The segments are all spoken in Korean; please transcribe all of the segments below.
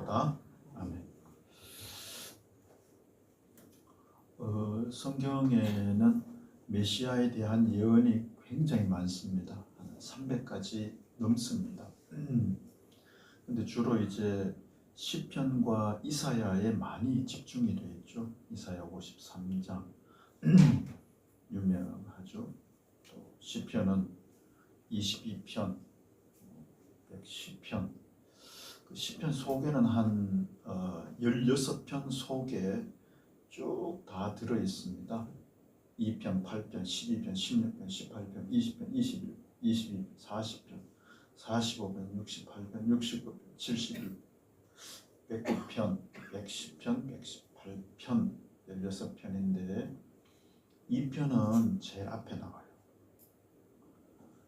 기도하겠습니다. 아멘. 성경에는 메시아에 대한 예언이 굉장히 많습니다. 한 300가지 넘습니다. 근데 주로 이제 시편과 이사야에 많이 집중이 되어 있죠. 이사야 53장 유명하죠. 또 시편은 22편, 110편. 그 시편 속에는 한 16편 속에 쭉 다 들어 있습니다. 2편, 8편, 12편, 16편, 18편, 20편, 21, 22, 40편, 45편, 68편, 69편, 71, 109편, 110편, 118편, 16편인데 2편은 제일 앞에 나와요.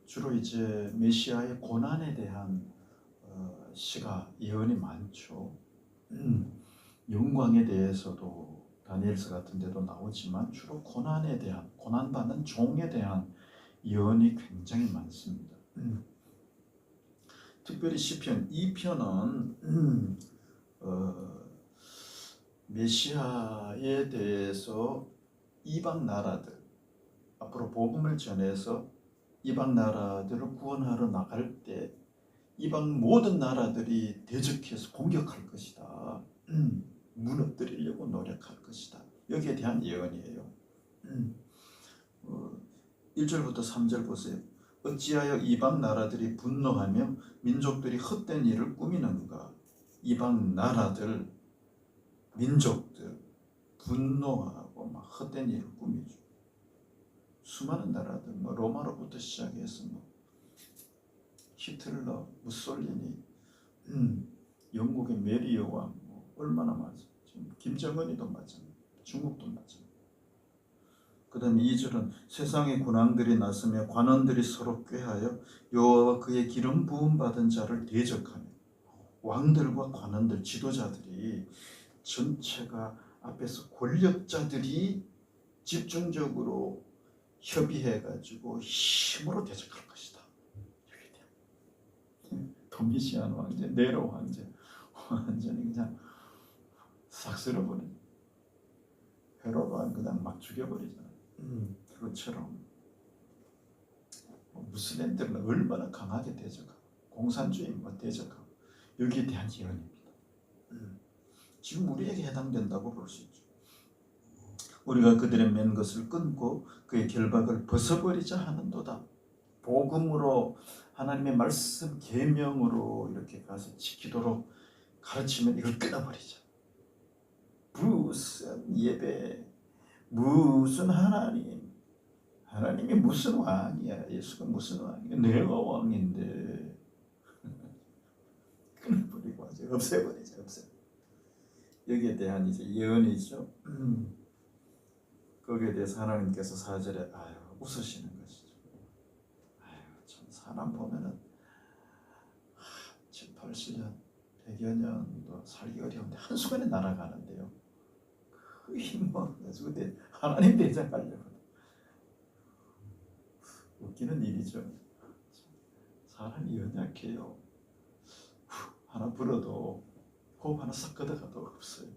주로 이제 메시아의 고난에 대한 시가 예언이 많죠. 영광에 대해서도 다니엘서 같은 데도 나오지만 주로 고난에 대한, 고난받는 종에 대한 예언이 굉장히 많습니다. 특별히 시편 2편은 메시아에 대해서 이방 나라들, 앞으로 복음을 전해서 이방 나라들을 구원하러 나갈 때 이방 모든 나라들이 대적해서 공격할 것이다. 무너뜨리려고 노력할 것이다. 여기에 대한 예언이에요. 1절부터 3절 보세요. 어찌하여 이방 나라들이 분노하며 민족들이 헛된 일을 꾸미는가. 이방 나라들, 민족들 분노하고 막 헛된 일을 꾸미죠. 수많은 나라들, 뭐 로마로부터 시작해서 뭐 히틀러, 무솔리니, 영국의 메리어 왕, 뭐 얼마나 많죠. 지금 김정은이도 마찬가지, 중국도 마찬가지. 그 다음에 2절은 세상의 군왕들이 나서며 관원들이 서로 꾀하여 여호와와 그의 기름 부음 받은 자를 대적하며, 왕들과 관원들, 지도자들이 전체가 앞에서 권력자들이 집중적으로 협의해가지고 힘으로 대적할 것이다. 도미시안 왕제, 네로 왕제 완전히 그냥 싹 쓸어버린, 헤롯 왕 그냥 막 죽여버리잖아요. 그것처럼 무슬림들은 얼마나 강하게 대적하고 공산주의만 대적하고 여기에 대한 예언입니다. 지금 우리에게 해당된다고 볼 수 있죠. 우리가 그들의 맨 것을 끊고 그의 결박을 벗어버리자 하는도다. 복음으로 하나님의 말씀 계명으로 이렇게 가서 지키도록 가르치면 이걸 끊어버리자. 무슨 예배, 무슨 하나님이 무슨 왕이야. 예수가 무슨 왕이야. 내가 왕인데. 끊어버리고 하죠. 없애버리자. 여기에 대한 이제 예언이죠. 거기에 대해서 하나님께서 4절에 웃으시는 것이죠. 참 사람 보면은 7, 80년, 100여 년도 살기 어려운데 한순간에 날아가는데요. 그 힘만 가지고 하나님 대적하려고. 웃기는 일이죠. 사람이 연약해요. 하나 불어도 호흡 하나 싹 걷어가도 없어요.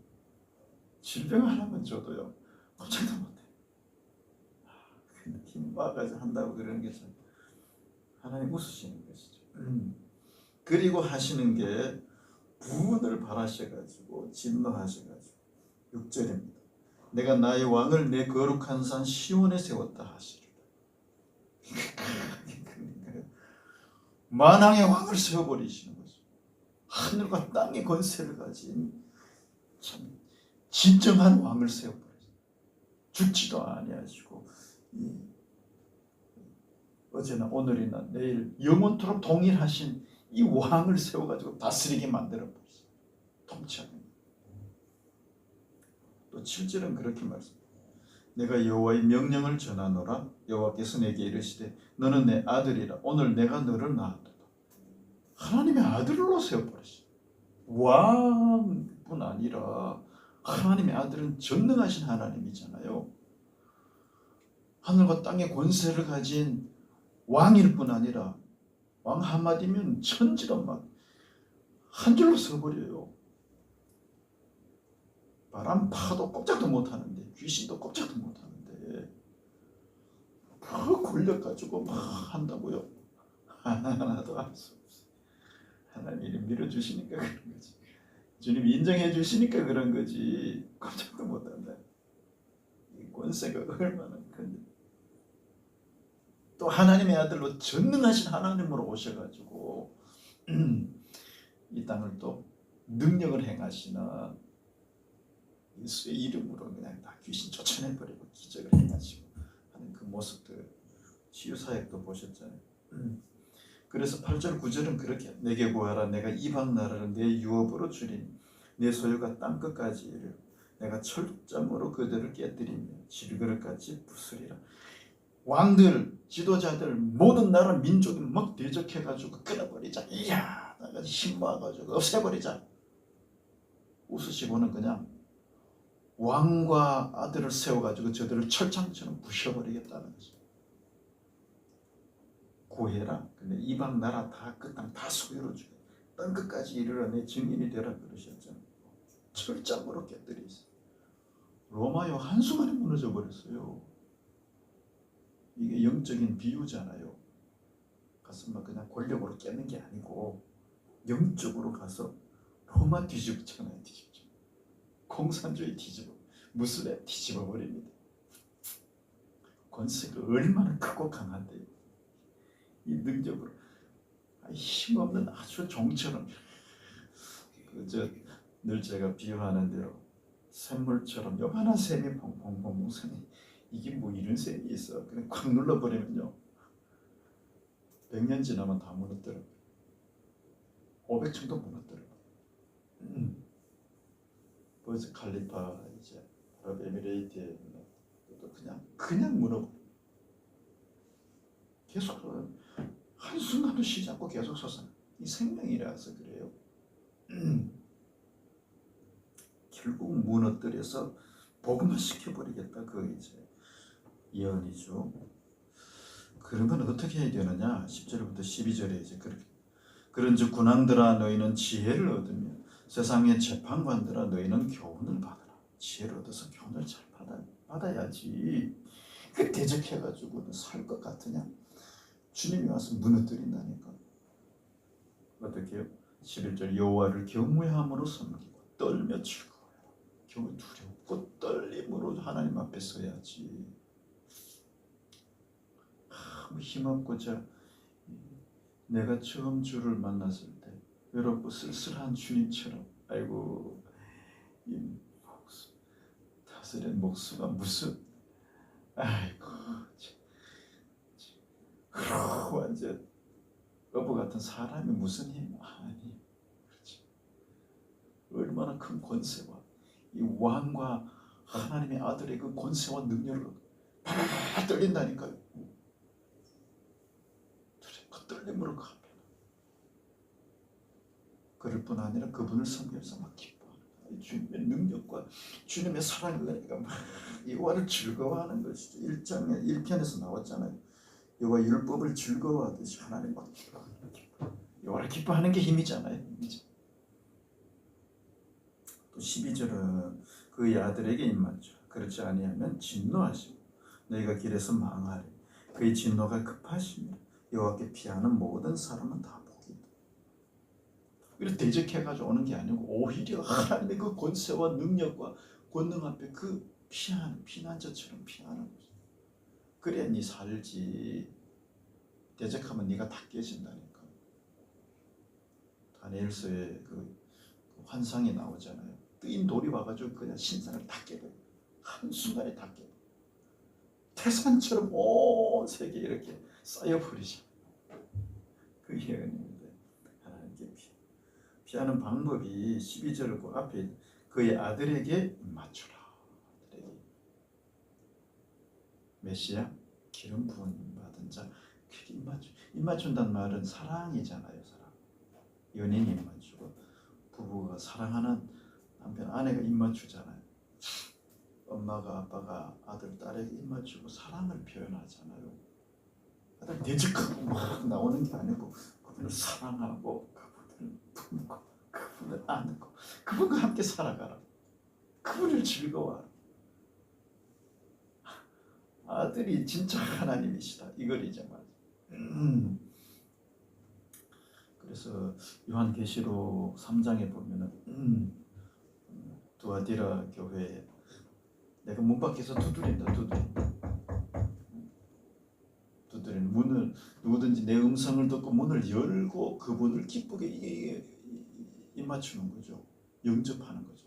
질병 하나만 줘도요. 꼼짝도 못해. 힘 봐가지고 한다고 그러는 게 참 하나님 웃으시는 것이죠. 그리고 하시는 게 부흥을 바라셔가지고 진노하셔가지고 6절입니다. 내가 나의 왕을 내 거룩한 산 시온에 세웠다 하시리라. 만왕의 왕을 세워버리시는 거죠. 하늘과 땅의 권세를 가진 참 진정한 왕을 세워버리죠. 죽지도 아니하시고 어제나 오늘이나 내일 영원토록 동일하신 이 왕을 세워가지고 다스리게 만들어버리죠. 통치하게. 또 7절은 그렇게 말씀합니다. 내가 여호와의 명령을 전하노라. 여호와께서 내게 이르시되 너는 내 아들이라. 오늘 내가 너를 낳았다. 하나님의 아들로 세워버리죠. 왕뿐 아니라 하나님의 아들은 전능하신 하나님이잖아요. 하늘과 땅의 권세를 가진 왕일 뿐 아니라 왕 한마디면 천지로 막 한 줄로 서버려요. 바람 파도 꼼짝도 못하는데, 귀신도 꼼짝도 못하는데 그 걸려가지고 막 한다고요? 하나도 할 수 없어. 하나님이 밀어주시니까 그런 거지. 주님이 인정해 주시니까 그런 거지. 꼼짝도 못한다. 이 권세가 얼마나 큰데. 또 하나님의 아들로 전능하신 하나님으로 오셔가지고 이 땅을 또 능력을 행하시는 예수의 이름으로 그냥 다 귀신 쫓아내버리고 기적을 행하시고 하는 그 모습들, 치유사역도 보셨잖아요. 그래서 8절 9절은 그렇게 내게 구하라. 내가 이방 나라를 내 유업으로 주리니 내 소유가 땅끝까지 이르 내가 철잠으로 그들을 깨뜨리며 질그릇같이 부수리라. 왕들, 지도자들, 모든 나라 민족이 막 대적해가지고 끊어버리자. 이야, 나같이 힘 모아가지고 없애버리자. 웃으시고는 그냥 왕과 아들을 세워가지고 저들을 철창처럼 부셔버리겠다는 거죠. 구해라. 근데 이방 나라 다 그 땅 다 소유로 주게. 땅 끝까지 이르러 내 증인이 되라 그러셨잖아요. 철장으로 깨뜨리세요. 로마요 한순간에 무너져 버렸어요. 이게 영적인 비유잖아요. 가서 막 그냥 권력으로 깨는 게 아니고 영적으로 가서 로마 뒤집잖아요. 뒤집죠. 공산주의 뒤집어, 무슬림 뒤집어 버립니다. 권세가 얼마나 크고 강한데요. 이 능력으로 힘없는 아주 종처럼 늘 제가 비유하는 대로 샘물처럼 요만한 샘이 퐁퐁퐁 샘이 이게 뭐 이런 샘이 있어. 그냥 꽉 눌러버리면요 100년 지나면 다 무너뜨려. 500층도 무너뜨려. 버즈 칼리파 이제 아랍에미레이트에 또 그냥 무너버려. 계속 한순간도 쉬지 않고 계속 솟아나. 이 생명이라서 그래요. 결국 무너뜨려서 복음화 시켜버리겠다. 그 이제 예언이죠. 그러면 어떻게 해야 되느냐? 10절부터 12절에 이제 그렇게 그런즉 군왕들아 너희는 지혜를 얻으며 세상의 재판관들아 너희는 교훈을 받아라. 지혜를 얻어서 교훈을 잘 받아야지. 그 대적해가지고 살 것 같으냐? 주님이 와서 무너뜨린다니까. 어떻게 해요? 11절 여호와를 경외함으로 섬기고 떨며 즐거워해라. 두렵고 떨림으로 하나님 앞에 서야지. 힘없고자 내가 처음 주를 만났을 때 외롭고 쓸쓸한 주님처럼 아이고 이 목수 다스린 목수가 무슨 아이고 완전 어부 같은 사람이 무슨 힘? 아니 그렇지. 얼마나 큰 권세와 이 왕과 하나님의 아들의 그 권세와 능력을 팍 떨린다니까요. 그 떨림으로 그 앞에 그럴 뿐 아니라 그분을 섬기면서 막 기뻐하는 주님의 능력과 주님의 사랑을 그러니까 막 여호와를 즐거워하는 것이죠. 1장에 1편에서 나왔잖아요. 여호와 율법을 즐거워하듯이 하나님 막 여호와를 기뻐하는 게 힘이잖아요. 힘이죠. 또 12절은 그의 아들에게 임하죠. 그렇지 아니하면 진노하시고 너희가 길에서 망하리. 그의 진노가 급하시며 여호와께 피하는 모든 사람은 다 복이 있다. 이렇게 대적해가지고 오는 게 아니고 오히려 하나님의 그 권세와 능력과 권능 앞에 그 피난처처럼 피하는 거죠. 그래야 네 살지. 대적하면 네가 다 깨진다니까. 다니엘서에 그 환상이 나오잖아요. 뜨인 돌이 와가지고 그냥 신상을 다 깨버려. 한순간에 다 깨버려. 태산처럼 온 세계 이렇게 쌓여버리죠. 그 예언입니다. 하나님께 피하는 방법이 12절 그 앞에 그의 아들에게 맞추라. 아들에게 메시아 기름 부음 받은 자 그게 입맞춘다는 말은 사랑이잖아요. 사랑. 연인이 입맞추고 부부가 사랑하는 남편 아내가 입맞추잖아요. 엄마가 아빠가 아들 딸에게 입맞추고 사랑을 표현하잖아요. 아들 대적하고 막 나오는 게 아니고 그분을 사랑하고 그분을 품고 그분을 안고 그분과 함께 살아가라. 그분을 즐거워하라. 아들이 진짜 하나님이시다 이거리죠. 그래서 요한계시록 3장에 보면은 두아디라 교회에 내가 문 밖에서 두드린다. 두드리는 문을 누구든지 내 음성을 듣고 문을 열고 그분을 기쁘게 입맞추는 거죠. 영접하는 거죠.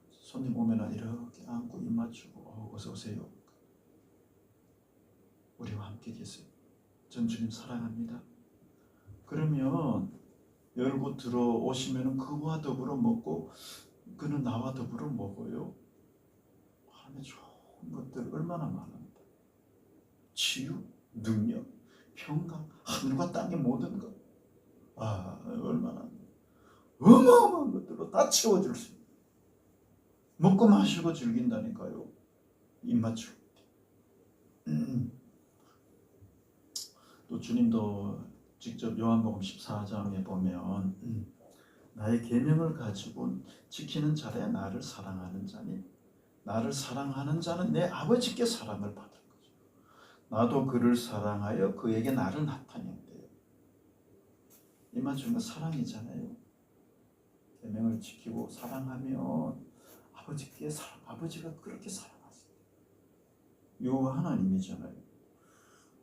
손님 오면은 이렇게 안고 입맞추고 어서 오세요. 우리와 함께 계세요. 전 주님 사랑합니다. 그러면 열고 들어오시면은 그와 더불어 먹고 그는 나와 더불어 먹어요. 하나님의 좋은 것들 얼마나 많은데. 치유, 능력, 평강, 하늘과 땅의 모든 것. 얼마나 어마어마한 것들로 다 채워줄 수 있는. 먹고 마시고 즐긴다니까요. 입맞추고. 또 주님도 직접 요한복음 14장에 보면 나의 계명을 가지고 지키는 자라야 나를 사랑하는 자니 나를 사랑하는 자는 내 아버지께 사랑을 받을 거죠. 나도 그를 사랑하여 그에게 나를 나타낸대요. 이 맞추는 건 사랑이잖아요. 계명을 지키고 사랑하면 아버지께 아버지가 그렇게 사랑하세요. 요 하나님이잖아요.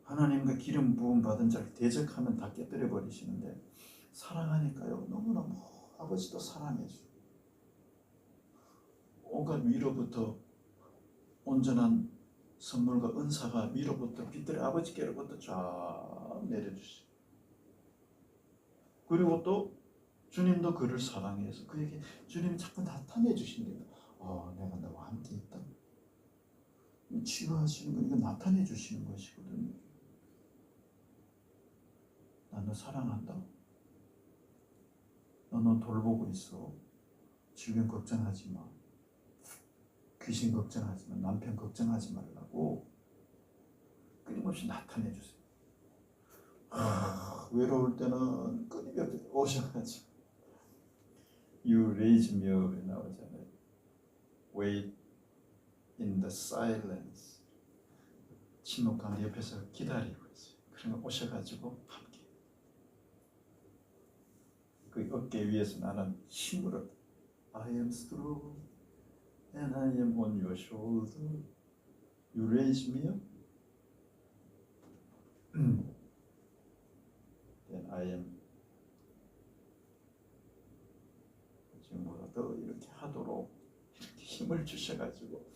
하나님과 기름 부음 받은 자를 대적하면 다 깨뜨려 버리시는데 사랑하니까요 너무너무 아버지도 사랑해줘. 온갖 위로부터 온전한 선물과 은사가 위로부터 빛들의 아버지께로부터 쫙 내려주시고 그리고 또 주님도 그를 사랑해서 그에게 주님이 자꾸 나타내 주신대요. 내가 너와 함께 있다. 치유하시는 거 이거 나타내 주시는 것이거든요. 나 너 사랑한다. 너 돌보고 있어. 질병 걱정하지 마. 귀신 걱정하지 마. 남편 걱정하지 말라고 끊임없이 나타내 주세요. 외로울 때는 끊임없이 오셔가지고 You raise me up에 나오잖아요. Wait in the silence. 침묵한 옆에서 기다리고 있어요. 그러면 오셔가지고 함께 그 어깨 위에서 나는 힘으로 I am strong and I am on your shoulder. You raise me up. Then I am. 지금보다도 이렇게 하도록 이렇게 힘을 주셔가지고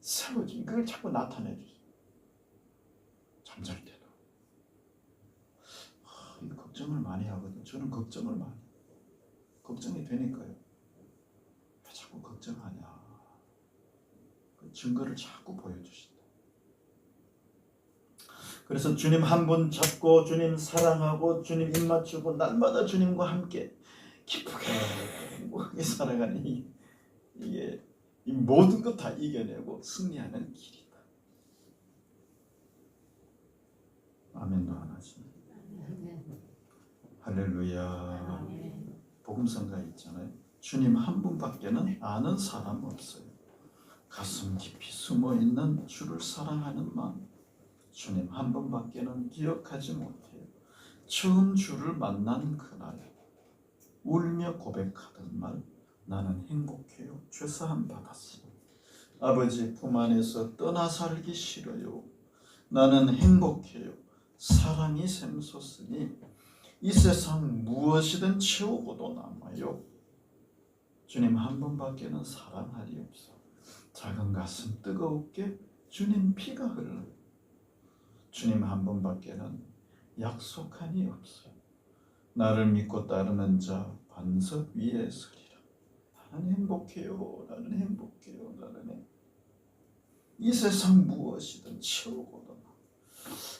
세워준 그걸 자꾸 나타내 주세요. 잠잘 때도 걱정을 많이 하거든요. 저는 걱정을 많이 걱정이 되니까요. 왜 자꾸 걱정하냐. 그 증거를 자꾸 보여주신다. 그래서 주님 한 분 잡고 주님 사랑하고 주님 입맞추고 날마다 주님과 함께 기쁘게 행복하게 살아가는 이게 이 모든 것 다 이겨내고 승리하는 길이다. 아멘도 하나씩. 할렐루야. 복음성가 있잖아요. 주님 한 분밖에는 아는 사람 없어요. 가슴 깊이 숨어있는 주를 사랑하는 마음. 주님 한 분밖에는 기억하지 못해요. 처음 주를 만난 그날 울며 고백하던 말 나는 행복해요. 죄사함 받았어요. 아버지 품 안에서 떠나 살기 싫어요. 나는 행복해요. 사랑이 샘솟으니 이 세상 무엇이든 채우고도 남아요. 주님 한 분밖에는 사랑할이 없어. 작은 가슴 뜨겁게 주님 피가 흘러. 주님 한 분밖에는 약속한이 없어. 나를 믿고 따르는 자 반석 위에 서리라. 나는 행복해요. 나는 행복해요. 나는 이 세상 무엇이든 채우고도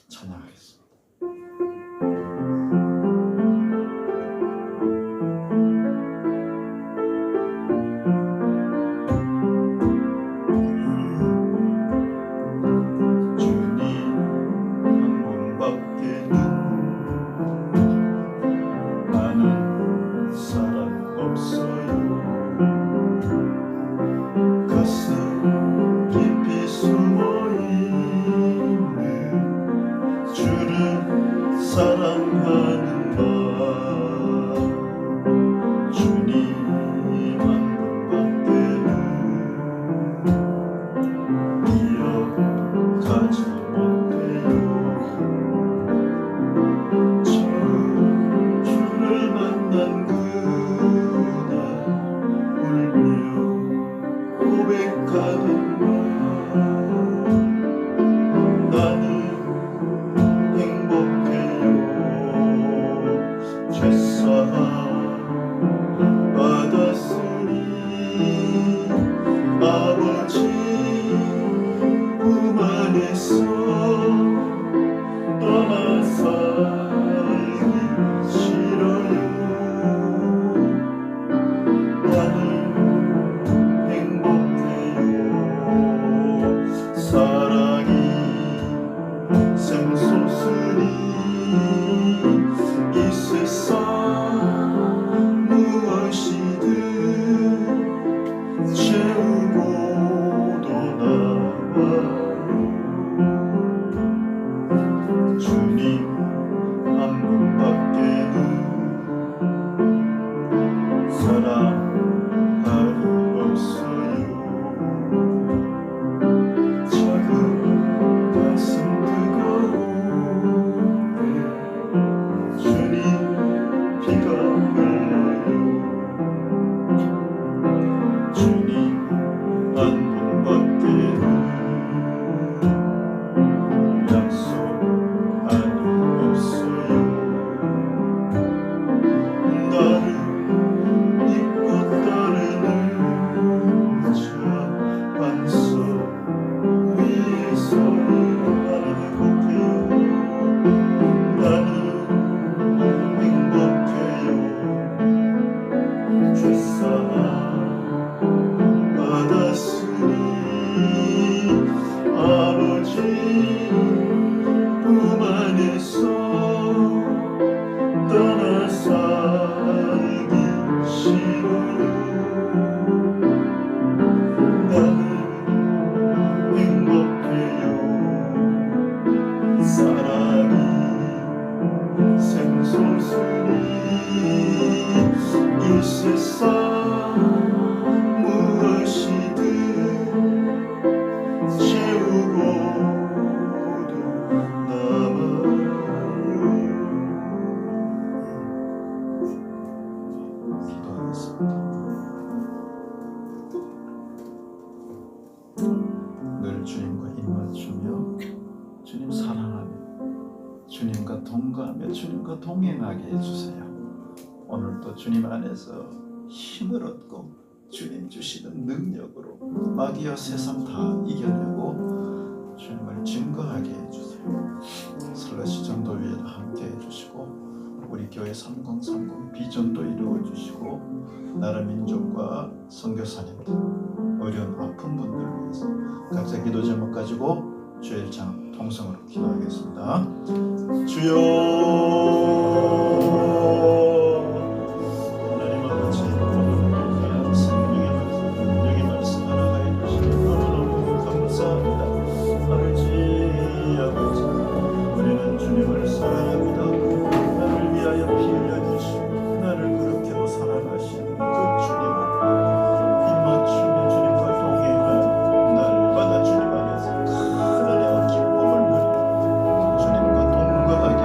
찬양하겠습니다. 주님과 동행하게 해주세요. 오늘도 주님 안에서 힘을 얻고 주님 주시는 능력으로 마귀와 세상 다 이겨내고 주님을 증거하게 해주세요. 슬러시 전도위에도 함께 해주시고 우리 교회 3030 비전도 이루어주시고 나라 민족과 선교사님들 어려운 아픈 분들 위해서 각자 기도 제목 가지고 주일 장 통성으로 기도하겠습니다. 주여 하나님 아버지 오늘도 귀한 생명의 말씀 알아가해 주시니 너무너무 감사합니다. 아버지 우리는 주님을 사랑합니다. 나를 위하여 피 흘려주시고 나를 그렇게도 사랑하시는 그 주님을 입맞추며 주님과 동행하는 날마다 주님 안에서 큰 은혜와 기쁨을 누리고 주님과 동거하게